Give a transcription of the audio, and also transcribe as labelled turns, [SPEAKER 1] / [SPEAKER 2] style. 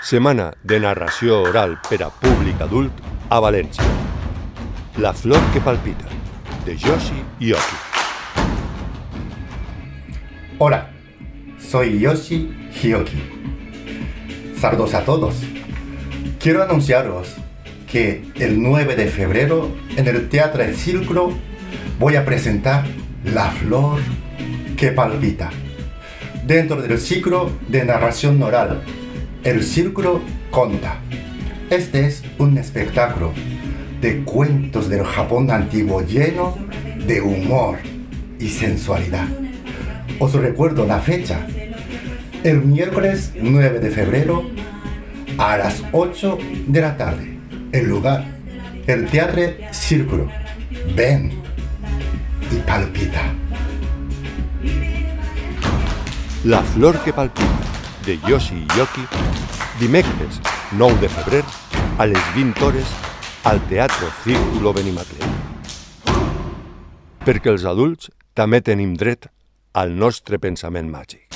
[SPEAKER 1] Setmana de narració oral per a públic adult a València. La flor que palpita, de Yoshi Yoki.
[SPEAKER 2] Hola, soy Yoshi Hioki. Saludos a todos. Quiero anunciaros que el 9 de febrero en el Teatro El Círculo voy a presentar La flor que palpita, dentro del ciclo de narración oral El Círculo Conta. Este es un espectáculo de cuentos del Japón antiguo lleno de humor y sensualidad. Os recuerdo la fecha, el miércoles 9 de febrero a las 8 de la tarde. El lugar, el Teatro Círculo. Ven y palpita.
[SPEAKER 1] La flor que palpita, de Yoshi Yoki, dimecres 9 de febrer a les 20 hores al Teatre Círculo Benimaclet. Perquè els adults també tenim dret al nostre pensament màgic.